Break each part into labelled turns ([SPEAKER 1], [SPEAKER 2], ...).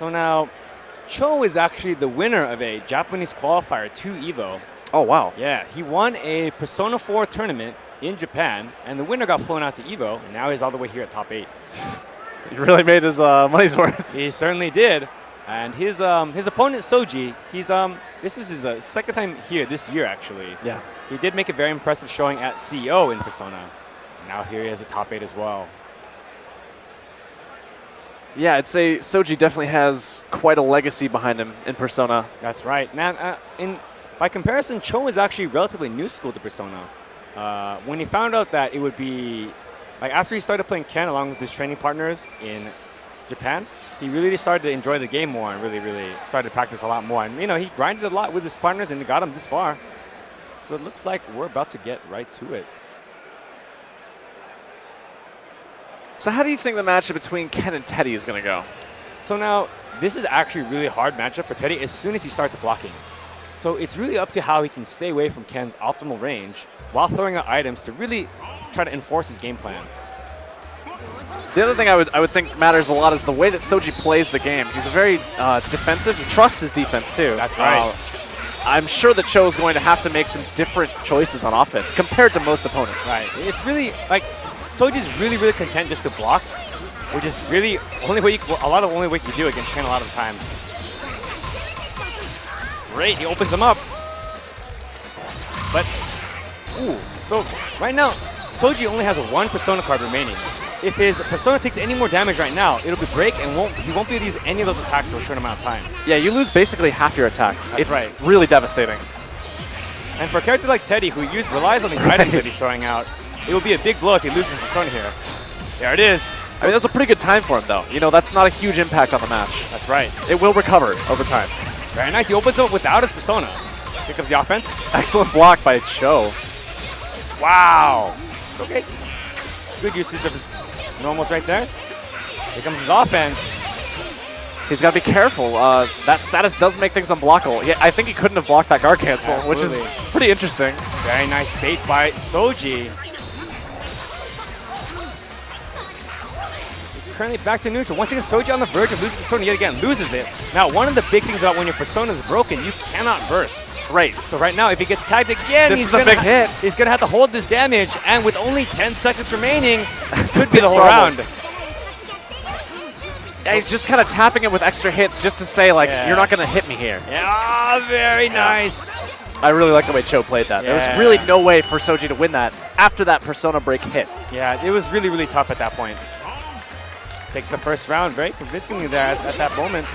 [SPEAKER 1] So now, Cho is actually the winner of a Japanese qualifier to EVO.
[SPEAKER 2] Oh, wow.
[SPEAKER 1] Yeah, he won a Persona 4 tournament in Japan, and the winner got flown out to EVO, and now he's all the way here at top 8.
[SPEAKER 2] He really made his money's worth.
[SPEAKER 1] He certainly did. And his opponent, Souji, this is his second time here this year, actually.
[SPEAKER 2] Yeah.
[SPEAKER 1] He did make a very impressive showing at CEO in Persona. Now here he is at top 8 as well.
[SPEAKER 2] Yeah, I'd say Souji definitely has quite a legacy behind him in Persona.
[SPEAKER 1] That's right. Now, by comparison, Cho is actually relatively new school to Persona. When he found out that it would be, like after he started playing Ken along with his training partners in Japan, he really started to enjoy the game more and really started to practice a lot more. And he grinded a lot with his partners and it got him this far. So it looks like we're about to get right to it.
[SPEAKER 2] So how do you think the matchup between Ken and Teddy is going to go?
[SPEAKER 1] So now, this is actually a really hard matchup for Teddy as soon as he starts blocking. So it's really up to how he can stay away from Ken's optimal range while throwing out items to really try to enforce his game plan.
[SPEAKER 2] The other thing I would think matters a lot is the way that Souji plays the game. He's a very defensive. He trusts his defense, too.
[SPEAKER 1] That's right.
[SPEAKER 2] I'm sure that Cho is going to have to make some different choices on offense compared to most opponents.
[SPEAKER 1] Right. It's really, like, Souji's really content just to block, which is really the only way you can do against Ken a lot of the time. Great, he opens him up. But, so right now, Souji only has one Persona card remaining. If his Persona takes any more damage right now, it'll be break and he won't be able to use any of those attacks for a short amount of time.
[SPEAKER 2] Yeah, you lose basically half your attacks.
[SPEAKER 1] That's right.
[SPEAKER 2] It's really devastating.
[SPEAKER 1] And for a character like Teddy, who relies on these items that he's throwing out, it will be a big blow if he loses Persona here. There it is.
[SPEAKER 2] I mean, that's a pretty good time for him, though. That's not a huge impact on the match.
[SPEAKER 1] That's right.
[SPEAKER 2] It will recover over time.
[SPEAKER 1] Very nice. He opens up without his Persona. Here comes the offense.
[SPEAKER 2] Excellent block by Cho.
[SPEAKER 1] Wow. Okay. Good usage of his normals right there. Here comes his offense.
[SPEAKER 2] He's got to be careful. That status does make things unblockable. Yeah, I think he couldn't have blocked that guard cancel, which is pretty interesting.
[SPEAKER 1] Very nice bait by Souji. He's currently back to neutral. Once again, Souji on the verge of losing Persona yet again. Loses it. Now, one of the big things about when your Persona is broken, you cannot burst.
[SPEAKER 2] Right.
[SPEAKER 1] So right now, if he gets tagged again,
[SPEAKER 2] he's going
[SPEAKER 1] to have to hold this damage. And with only 10 seconds remaining, this could be the whole round.
[SPEAKER 2] Yeah, he's just kind of tapping it with extra hits just to say, like, you're not going to hit me here.
[SPEAKER 1] Yeah, very nice.
[SPEAKER 2] I really like the way Cho played that.
[SPEAKER 1] Yeah.
[SPEAKER 2] There was really no way for Souji to win that after that Persona break hit.
[SPEAKER 1] Yeah, it was really tough at that point. Takes the first round very convincingly there at that moment.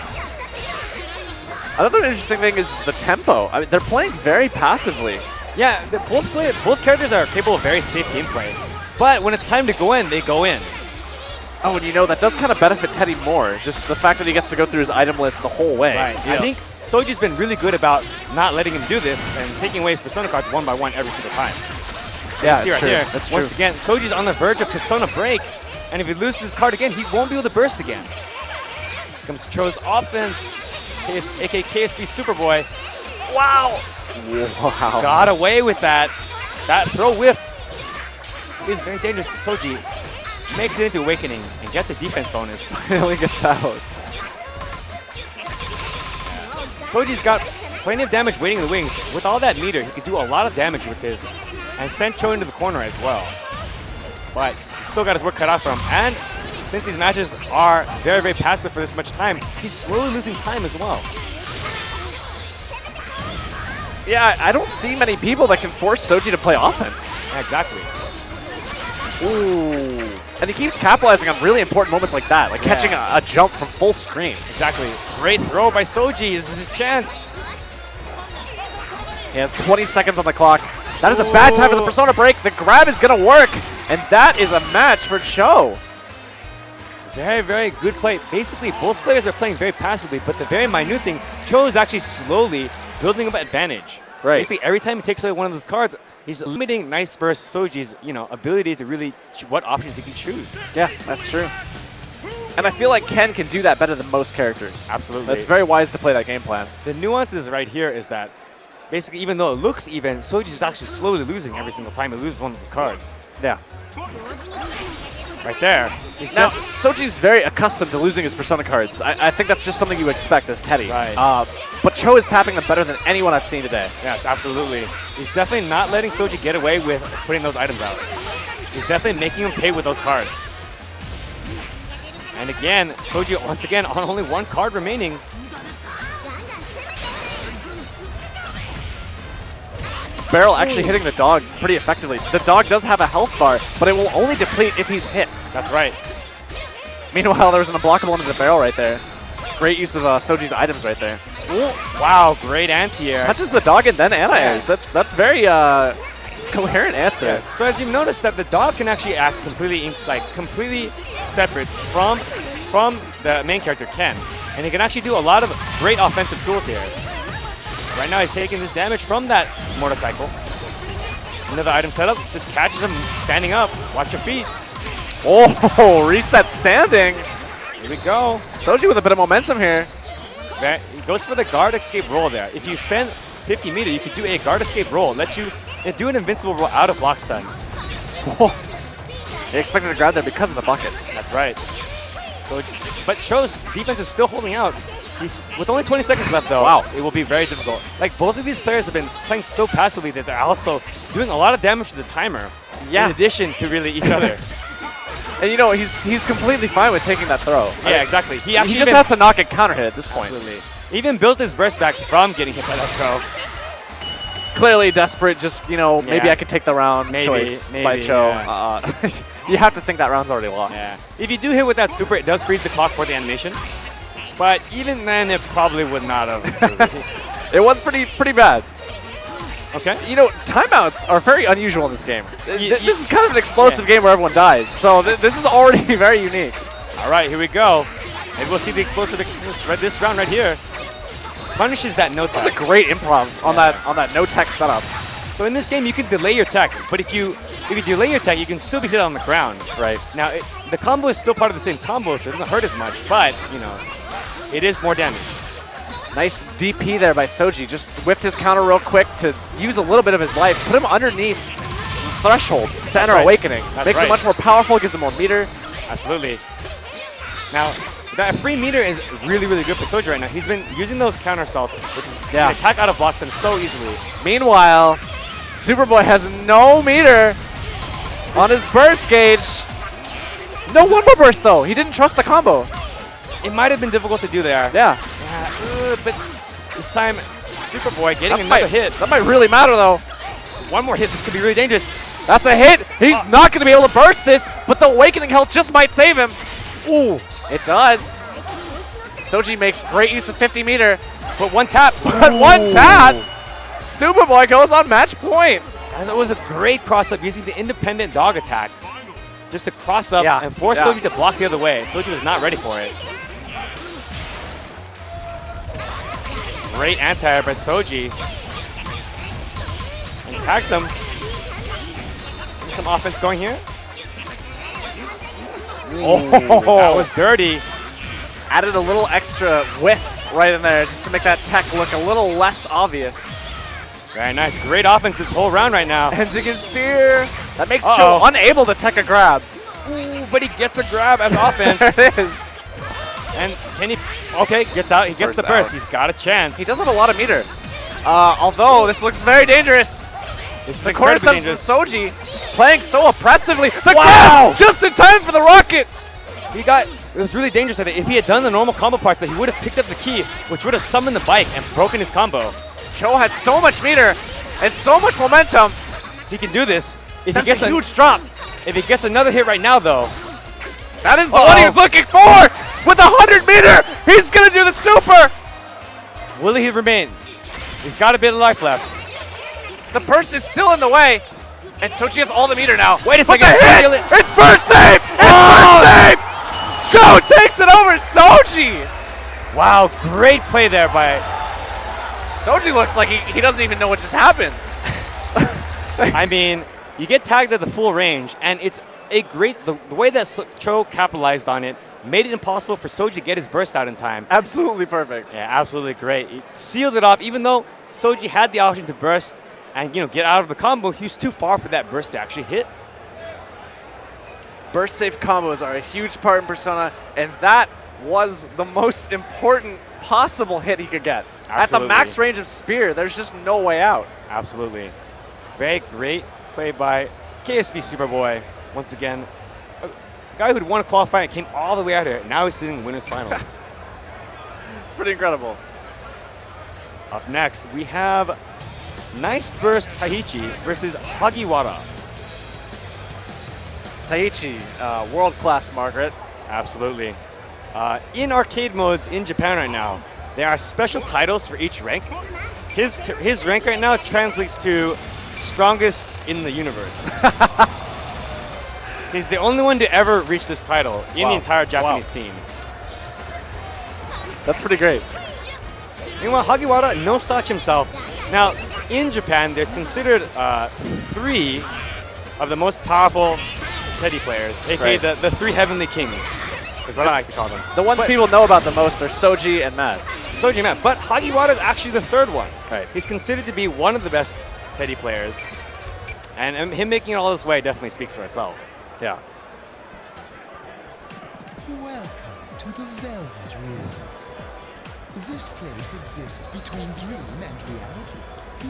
[SPEAKER 2] Another interesting thing is the tempo. I mean, they're playing very passively.
[SPEAKER 1] Yeah, both characters are capable of very safe gameplay. But when it's time to go in, they go in.
[SPEAKER 2] Oh, and that does kind of benefit Teddy more. Just the fact that he gets to go through his item list the whole way.
[SPEAKER 1] Right. I think Souji's been really good about not letting him do this and taking away his Persona cards one by one every single time.
[SPEAKER 2] Yeah,
[SPEAKER 1] that's true.
[SPEAKER 2] That's true.
[SPEAKER 1] Once again, Souji's on the verge of Persona break. And if he loses his card again, he won't be able to burst again. Here comes Cho's offense. aka KSB Superboy. Wow!
[SPEAKER 2] Wow.
[SPEAKER 1] Got away with that. That throw whiff is very dangerous. Souji makes it into Awakening and gets a defense bonus.
[SPEAKER 2] Finally gets out.
[SPEAKER 1] Souji's got plenty of damage waiting in the wings. With all that meter, he could do a lot of damage with his and send Cho into the corner as well. But he's still got his work cut out for him. And since these matches are very passive for this much time, he's slowly losing time as well.
[SPEAKER 2] Yeah, I don't see many people that can force Souji to play offense.
[SPEAKER 1] Yeah, exactly.
[SPEAKER 2] Ooh. And he keeps capitalizing on really important moments like that, like catching a jump from full screen.
[SPEAKER 1] Exactly. Great throw by Souji. This is his chance.
[SPEAKER 2] He has 20 seconds on the clock. That is a bad time for the Persona break. The grab is going to work, and that is a match for Cho.
[SPEAKER 1] Very good play. Basically, both players are playing very passively, but the very minute thing, Cho is actually slowly building up advantage.
[SPEAKER 2] Right.
[SPEAKER 1] Basically, every time he takes away one of those cards, he's limiting Niceburst Souji's, ability to really what options he can choose.
[SPEAKER 2] Yeah, that's true. And I feel like Ken can do that better than most characters.
[SPEAKER 1] Absolutely.
[SPEAKER 2] It's very wise to play that game plan.
[SPEAKER 1] The nuances right here is that basically, even though it looks even, Souji is actually slowly losing every single time he loses one of those cards.
[SPEAKER 2] Yeah.
[SPEAKER 1] Right there.
[SPEAKER 2] Now, Soji's very accustomed to losing his Persona cards. I think that's just something you expect as Teddy.
[SPEAKER 1] Right.
[SPEAKER 2] But Cho is tapping them better than anyone I've seen today.
[SPEAKER 1] Yes, absolutely. He's definitely not letting Souji get away with putting those items out. He's definitely making him pay with those cards. And again, Souji once again on only one card remaining.
[SPEAKER 2] Barrel actually hitting the dog pretty effectively. The dog does have a health bar, but it will only deplete if he's hit.
[SPEAKER 1] That's right.
[SPEAKER 2] Meanwhile, there was an unblockable into the barrel right there. Great use of Soji's items right there.
[SPEAKER 1] Ooh, wow, great anti-air.
[SPEAKER 2] Touches the dog and then anti-airs. That's very coherent answer.
[SPEAKER 1] Yes. So as you've noticed that the dog can actually act completely separate from the main character Ken. And he can actually do a lot of great offensive tools here. Right now he's taking this damage from that motorcycle. Another item setup, just catches him standing up. Watch your feet.
[SPEAKER 2] Oh, reset standing.
[SPEAKER 1] Here we go.
[SPEAKER 2] Souji with a bit of momentum here.
[SPEAKER 1] He goes for the guard escape roll there. If you spend 50 meter, you could do a guard escape roll. Let you do an invincible roll out of block stun.
[SPEAKER 2] Whoa. He expected to grab there because of the buckets.
[SPEAKER 1] That's right. So, but Cho's defense is still holding out. He's with only 20 seconds left, though.
[SPEAKER 2] Wow.
[SPEAKER 1] It will be very difficult. Like, both of these players have been playing so passively that they're also doing a lot of damage to the timer.
[SPEAKER 2] Yeah.
[SPEAKER 1] In addition to really each other.
[SPEAKER 2] And you know, he's completely fine with taking that throw.
[SPEAKER 1] Yeah, exactly. He
[SPEAKER 2] just has to knock and counter hit at this point.
[SPEAKER 1] Absolutely. He even built his burst back from getting hit by that throw.
[SPEAKER 2] Clearly desperate, just, you know, maybe I could take the round choice by Cho.
[SPEAKER 1] Yeah.
[SPEAKER 2] You have to think that round's already lost.
[SPEAKER 1] Yeah. If you do hit with that super, it does freeze the clock for the animation. But even then, it probably would not have.
[SPEAKER 2] It was pretty bad.
[SPEAKER 1] Okay.
[SPEAKER 2] You know, timeouts are very unusual in this game. This is kind of an explosive game where everyone dies, so this is already very unique.
[SPEAKER 1] All right, here we go. Maybe we'll see the explosive this round right here. Punishes that no tech.
[SPEAKER 2] That's a great improv on that no tech setup.
[SPEAKER 1] So in this game, you can delay your tech, but if you delay your tech, you can still be hit on the ground.
[SPEAKER 2] Right.
[SPEAKER 1] Now, the combo is still part of the same combo, so it doesn't hurt as much, but, you know, it is more damage.
[SPEAKER 2] Nice DP there by Souji. Just whipped his counter real quick to use a little bit of his life. Put him underneath threshold to enter Awakening. Makes him much more powerful, gives him more meter.
[SPEAKER 1] Absolutely. Now, that free meter is really, really good for Souji right now. He's been using those counter assaults, which is can attack out of blocks and so easily.
[SPEAKER 2] Meanwhile, Superboy has no meter on his burst gauge. No one more burst though. He didn't trust the combo.
[SPEAKER 1] It might have been difficult to do there.
[SPEAKER 2] Yeah.
[SPEAKER 1] But this time, Superboy getting another hit.
[SPEAKER 2] That might really matter though.
[SPEAKER 1] One more hit, this could be really dangerous.
[SPEAKER 2] That's a hit. He's not going to be able to burst this, but the Awakening health just might save him.
[SPEAKER 1] Ooh.
[SPEAKER 2] It does. Souji makes great use of 50 meter.
[SPEAKER 1] But one tap.
[SPEAKER 2] But one tap. Superboy goes on match point.
[SPEAKER 1] And that was a great cross-up using the independent dog attack. Just to cross up and force Souji to block the other way. Souji was not ready for it. Great anti-air by Souji. And tags him. Get some offense going here. Oh, that was dirty.
[SPEAKER 2] Added a little extra whiff right in there just to make that tech look a little less obvious.
[SPEAKER 1] Very nice. Great offense this whole round right now.
[SPEAKER 2] Ending in fear. That makes Cho unable to tech a grab.
[SPEAKER 1] Ooh, but he gets a grab as offense.
[SPEAKER 2] There it is.
[SPEAKER 1] And can he... Okay, gets out. He gets the burst. He's got a chance.
[SPEAKER 2] He does have a lot of meter. Although, this looks very dangerous. The corner steps from Souji playing so oppressively. The grab! Just in time for the rocket!
[SPEAKER 1] It was really dangerous. If he had done the normal combo parts, he would have picked up the key, which would have summoned the bike and broken his combo.
[SPEAKER 2] Cho has so much meter and so much momentum.
[SPEAKER 1] He can do this.
[SPEAKER 2] That's a huge drop.
[SPEAKER 1] If he gets another hit right now, though.
[SPEAKER 2] That is the one he was looking for! With 100 meter! He's gonna do the super!
[SPEAKER 1] Will he remain? He's got a bit of life left.
[SPEAKER 2] The burst is still in the way. And Souji has all the meter now.
[SPEAKER 1] Wait a second.
[SPEAKER 2] It's burst save! It's burst save! Cho takes it over Souji!
[SPEAKER 1] Wow, great play there by...
[SPEAKER 2] Souji looks like he doesn't even know what just happened.
[SPEAKER 1] I mean, you get tagged at the full range, and it's a great... The way that Cho capitalized on it made it impossible for Souji to get his burst out in time.
[SPEAKER 2] Absolutely perfect.
[SPEAKER 1] Yeah, absolutely great. He sealed it off, even though Souji had the option to burst and get out of the combo. He was too far for that burst to actually hit.
[SPEAKER 2] burst safe combos are a huge part in Persona, and that was the most important possible hit he could get.
[SPEAKER 1] Absolutely.
[SPEAKER 2] At the max range of Spear, there's just no way out.
[SPEAKER 1] Absolutely. Very great play by KSB Superboy. Once again, a guy who'd won a qualifying and came all the way out here. Now he's sitting in winners finals.
[SPEAKER 2] It's pretty incredible.
[SPEAKER 1] Up next, we have Niceburst Taichi versus Hagiwara.
[SPEAKER 2] Taichi, world-class Margaret.
[SPEAKER 1] Absolutely. In arcade modes in Japan right now, there are special titles for each rank. His rank right now translates to strongest in the universe. He's the only one to ever reach this title in the entire Japanese scene.
[SPEAKER 2] That's pretty great.
[SPEAKER 1] Meanwhile, Hagiwara, no slouch himself. Now, in Japan, there's considered 3 of the most powerful Teddy players, aka the 3 Heavenly Kings, is what I like to call them.
[SPEAKER 2] The ones people know about the most are Souji and Matt.
[SPEAKER 1] Souji and Matt, but Hagiwara is actually the 3rd one.
[SPEAKER 2] Right.
[SPEAKER 1] He's considered to be one of the best Teddy players, and him making it all this way definitely speaks for itself.
[SPEAKER 2] Yeah.
[SPEAKER 3] Welcome to the Velvet Room. This place exists between dream and reality.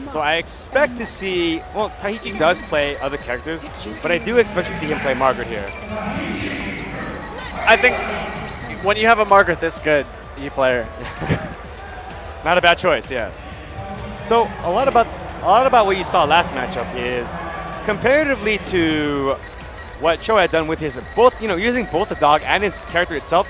[SPEAKER 1] So I expect to see, well, Taichi does play other characters, but I do expect to see him play Margaret here.
[SPEAKER 2] I think when you have a Margaret this good, you play her.
[SPEAKER 1] Not a bad choice, yes. So a lot about what you saw last matchup is comparatively to what Cho had done with his using both the dog and his character itself.